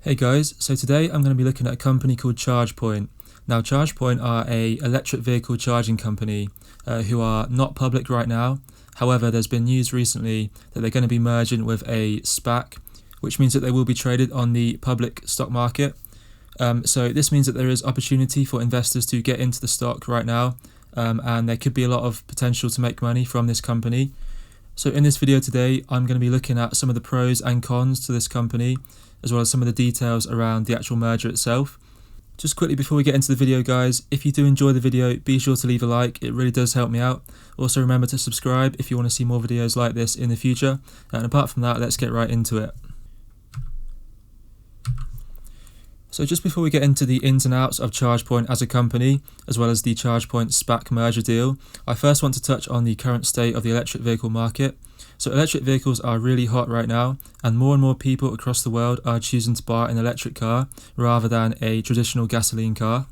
Hey guys, so today I'm going to be looking at a company called ChargePoint. Now ChargePoint are a electric vehicle charging company who are not public right now. However, there's been news recently that they're going to be merging with a SPAC, which means that they will be traded on the public stock market. So this means that there is opportunity for investors to get into the stock right now, and there could be a lot of potential to make money from this company. So in this video today, I'm going to be looking at some of the pros and cons to this company, as well as some of the details around the actual merger itself. Just quickly before we get into the video guys, if you do enjoy the video, be sure to leave a like, it really does help me out. Also remember to subscribe if you want to see more videos like this in the future, and apart from that, let's get right into it. So just before we get into the ins and outs of ChargePoint as a company, as well as the ChargePoint SPAC merger deal, I first want to touch on the current state of the electric vehicle market. So electric vehicles are really hot right now, and more people across the world are choosing to buy an electric car rather than a traditional gasoline car.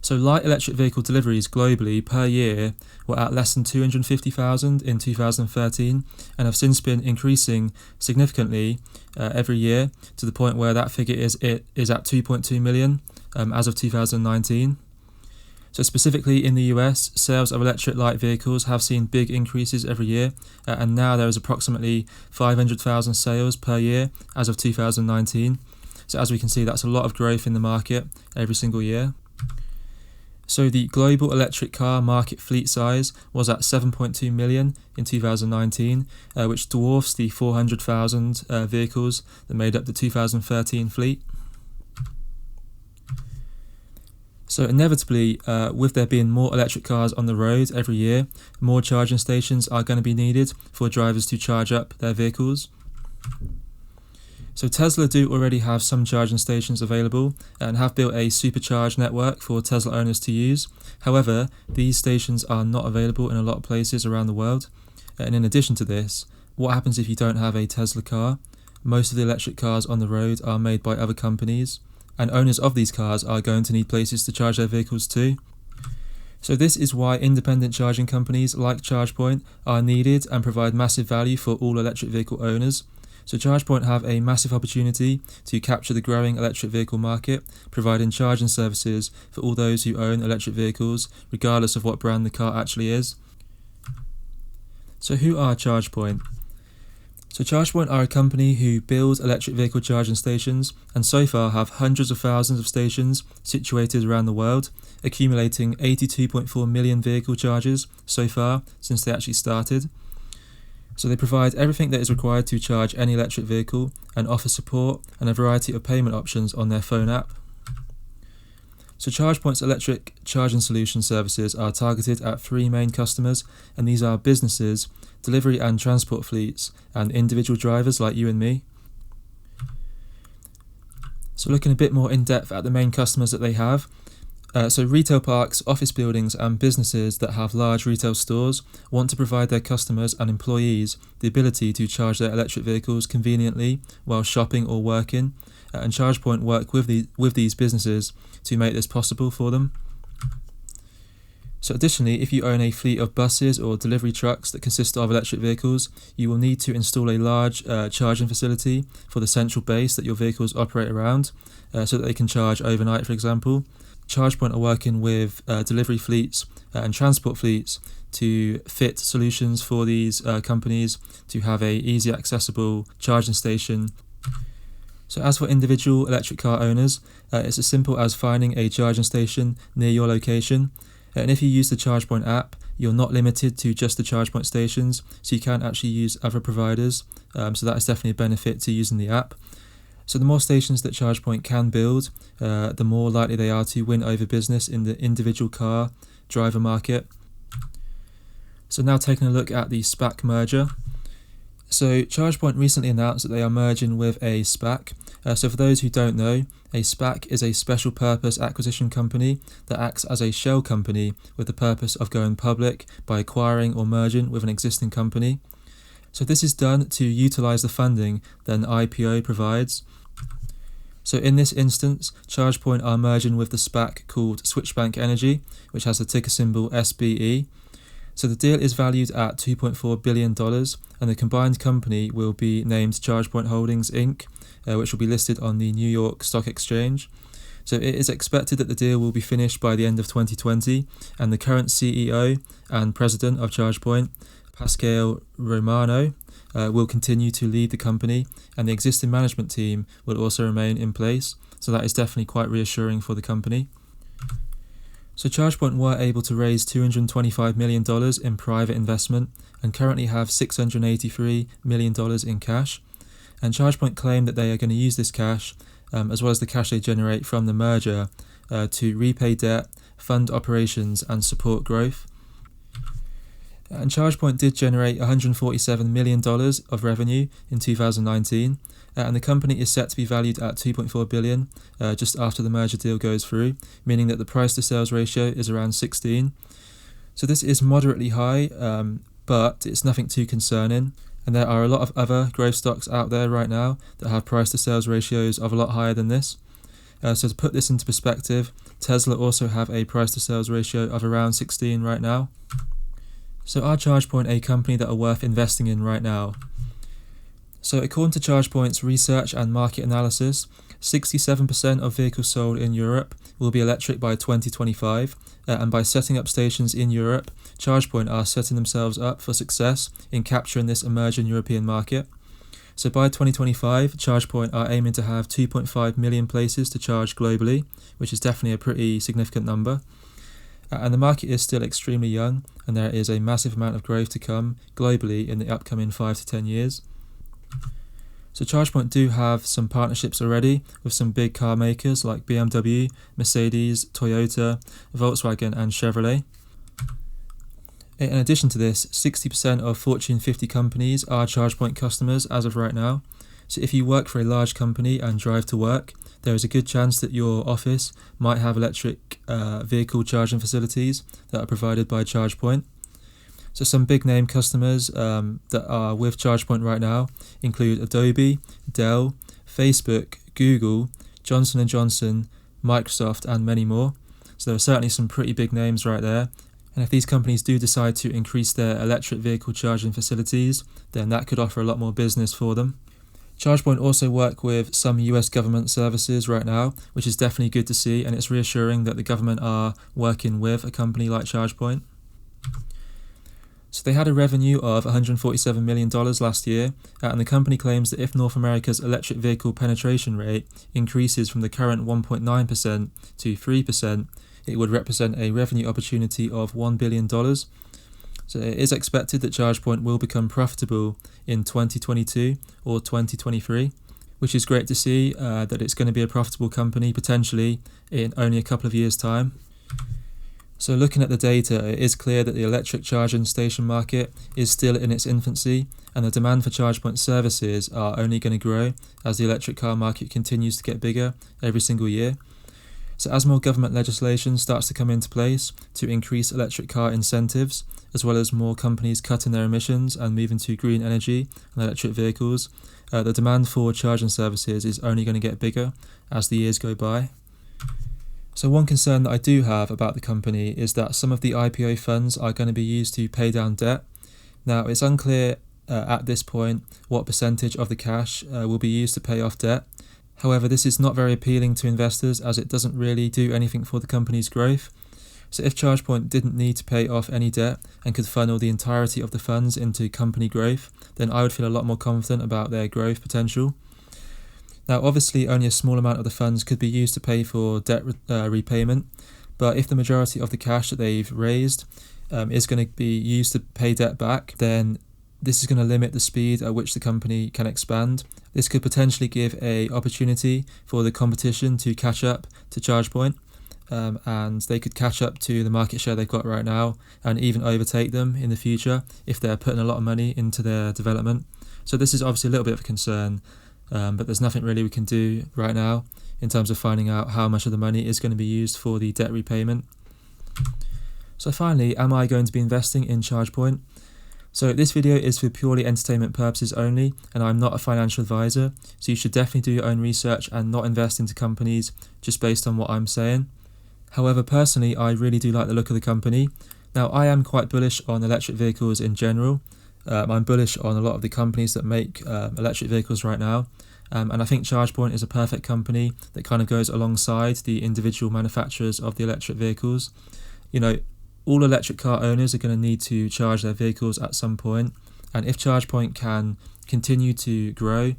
So light electric vehicle deliveries globally per year were at less than 250,000 in 2013 and have since been increasing significantly every year to the point where that figure is at 2.2 million as of 2019. So specifically in the US, sales of electric light vehicles have seen big increases every year, and now there is approximately 500,000 sales per year as of 2019. So as we can see, that's a lot of growth in the market every single year. So the global electric car market fleet size was at 7.2 million in 2019, which dwarfs the 400,000 vehicles that made up the 2013 fleet. So inevitably, with there being more electric cars on the road every year, more charging stations are going to be needed for drivers to charge up their vehicles. So Tesla do already have some charging stations available and have built a supercharge network for Tesla owners to use. However, these stations are not available in a lot of places around the world. And in addition to this, what happens if you don't have a Tesla car? Most of the electric cars on the road are made by other companies, and owners of these cars are going to need places to charge their vehicles too. So this is why independent charging companies like ChargePoint are needed and provide massive value for all electric vehicle owners. So ChargePoint have a massive opportunity to capture the growing electric vehicle market, providing charging services for all those who own electric vehicles, regardless of what brand the car actually is. So who are ChargePoint? So ChargePoint are a company who build electric vehicle charging stations, and so far have hundreds of thousands of stations situated around the world, accumulating 82.4 million vehicle charges so far since they actually started. So they provide everything that is required to charge any electric vehicle and offer support and a variety of payment options on their phone app. So ChargePoint's electric charging solution services are targeted at three main customers, and these are businesses, delivery and transport fleets, and individual drivers like you and me. So looking a bit more in depth at the main customers that they have. So retail parks, office buildings and businesses that have large retail stores want to provide their customers and employees the ability to charge their electric vehicles conveniently while shopping or working, and ChargePoint work with these businesses to make this possible for them. So additionally, if you own a fleet of buses or delivery trucks that consist of electric vehicles, you will need to install a large charging facility for the central base that your vehicles operate around, so that they can charge overnight, for example. ChargePoint are working with delivery fleets and transport fleets to fit solutions for these companies to have a easy accessible charging station. So as for individual electric car owners, it's as simple as finding a charging station near your location. And if you use the ChargePoint app, you're not limited to just the ChargePoint stations, so you can actually use other providers. So that is definitely a benefit to using the app. So the more stations that ChargePoint can build, the more likely they are to win over business in the individual car driver market. So now taking a look at the SPAC merger. So ChargePoint recently announced that they are merging with a SPAC. So for those who don't know, a SPAC is a special purpose acquisition company that acts as a shell company with the purpose of going public by acquiring or merging with an existing company. So this is done to utilize the funding that an IPO provides. So in this instance, ChargePoint are merging with the SPAC called Switchbank Energy, which has the ticker symbol SBE. So the deal is valued at $2.4 billion, and the combined company will be named ChargePoint Holdings Inc., which will be listed on the New York Stock Exchange. So it is expected that the deal will be finished by the end of 2020, and the current CEO and president of ChargePoint, Pascal Romano, will continue to lead the company, and the existing management team will also remain in place. So that is definitely quite reassuring for the company. So ChargePoint were able to raise $225 million in private investment and currently have $683 million in cash. And ChargePoint claim that they are going to use this cash, as well as the cash they generate from the merger, to repay debt, fund operations and support growth. And ChargePoint did generate $147 million of revenue in 2019, and the company is set to be valued at $2.4 billion just after the merger deal goes through, meaning that the price to sales ratio is around 16. So this is moderately high, but it's nothing too concerning. And there are a lot of other growth stocks out there right now that have price to sales ratios of a lot higher than this. So to put this into perspective, Tesla also have a price to sales ratio of around 16 right now. So are ChargePoint a company that are worth investing in right now? So according to ChargePoint's research and market analysis, 67% of vehicles sold in Europe will be electric by 2025, and by setting up stations in Europe, ChargePoint are setting themselves up for success in capturing this emerging European market. So by 2025, ChargePoint are aiming to have 2.5 million places to charge globally, which is definitely a pretty significant number. And the market is still extremely young, and there is a massive amount of growth to come globally in the upcoming 5 to 10 years. So ChargePoint do have some partnerships already with some big car makers like BMW, Mercedes, Toyota, Volkswagen and Chevrolet. In addition to this, 60% of Fortune 50 companies are ChargePoint customers as of right now. So if you work for a large company and drive to work, there is a good chance that your office might have electric vehicle charging facilities that are provided by ChargePoint. So some big name customers that are with ChargePoint right now include Adobe, Dell, Facebook, Google, Johnson & Johnson, Microsoft and many more. So there are certainly some pretty big names right there. And if these companies do decide to increase their electric vehicle charging facilities, then that could offer a lot more business for them. ChargePoint also work with some US government services right now, which is definitely good to see, and it's reassuring that the government are working with a company like ChargePoint. So they had a revenue of $147 million last year, and the company claims that if North America's electric vehicle penetration rate increases from the current 1.9% to 3%, it would represent a revenue opportunity of $1 billion. So it is expected that ChargePoint will become profitable in 2022 or 2023, which is great to see that it's going to be a profitable company potentially in only a couple of years' time. So looking at the data, it is clear that the electric charging station market is still in its infancy, and the demand for ChargePoint services are only going to grow as the electric car market continues to get bigger every single year. So as more government legislation starts to come into place to increase electric car incentives, as well as more companies cutting their emissions and moving to green energy and electric vehicles, the demand for charging services is only going to get bigger as the years go by. So one concern that I do have about the company is that some of the IPO funds are going to be used to pay down debt. Now it's unclear at this point what percentage of the cash will be used to pay off debt. However, this is not very appealing to investors as it doesn't really do anything for the company's growth. So if ChargePoint didn't need to pay off any debt and could funnel the entirety of the funds into company growth, then I would feel a lot more confident about their growth potential. Now obviously only a small amount of the funds could be used to pay for debt repayment, but if the majority of the cash that they've raised is going to be used to pay debt back, then this is going to limit the speed at which the company can expand. This could potentially give an opportunity for the competition to catch up to ChargePoint, and they could catch up to the market share they've got right now and even overtake them in the future if they're putting a lot of money into their development. So this is obviously a little bit of a concern, but there's nothing really we can do right now in terms of finding out how much of the money is going to be used for the debt repayment. So finally, am I going to be investing in ChargePoint? So this video is for purely entertainment purposes only, and I'm not a financial advisor, so you should definitely do your own research and not invest into companies just based on what I'm saying. However, personally, I really do like the look of the company. Now, I am quite bullish on electric vehicles in general. I'm bullish on a lot of the companies that make electric vehicles right now, And I think ChargePoint is a perfect company that kind of goes alongside the individual manufacturers of the electric vehicles. You know, all electric car owners are going to need to charge their vehicles at some point, and if ChargePoint can continue to grow,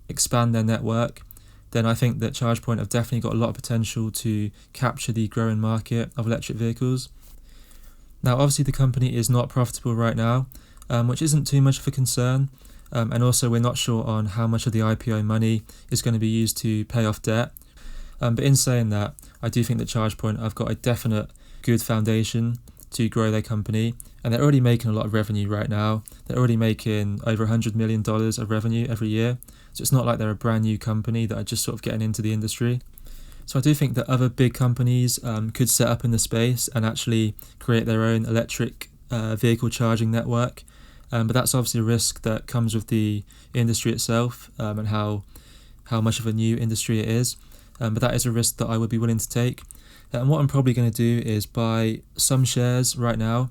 expand their network, then I think that ChargePoint have definitely got a lot of potential to capture the growing market of electric vehicles. Now, obviously the company is not profitable right now, which isn't too much of a concern, and also we're not sure on how much of the IPO money is going to be used to pay off debt. But in saying that, I do think that ChargePoint have got a definite good foundation to grow their company, and they're already making a lot of revenue right now. They're already making over $100 million of revenue every year, so it's not like they're a brand new company that are just sort of getting into the industry. So I do think that other big companies could set up in the space and actually create their own electric vehicle charging network, but that's obviously a risk that comes with the industry itself, and how much of a new industry it is, but that is a risk that I would be willing to take. And what I'm probably going to do is buy some shares right now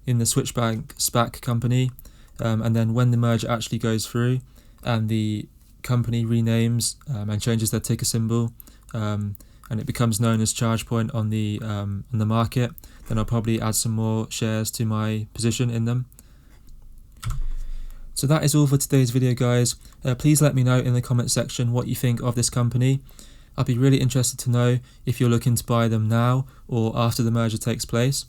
in the Switchbank SPAC company, and then when the merger actually goes through and the company renames and changes their ticker symbol, and it becomes known as ChargePoint on the market, then I'll probably add some more shares to my position in them. So that is all for today's video, guys. Please let me know in the comment section what you think of this company. I'd be really interested to know if you're looking to buy them now or after the merger takes place.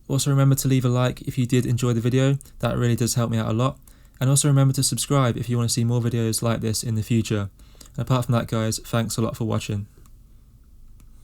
Also remember to leave a like if you did enjoy the video, that really does help me out a lot. And also remember to subscribe if you want to see more videos like this in the future. And apart from that, guys, thanks a lot for watching.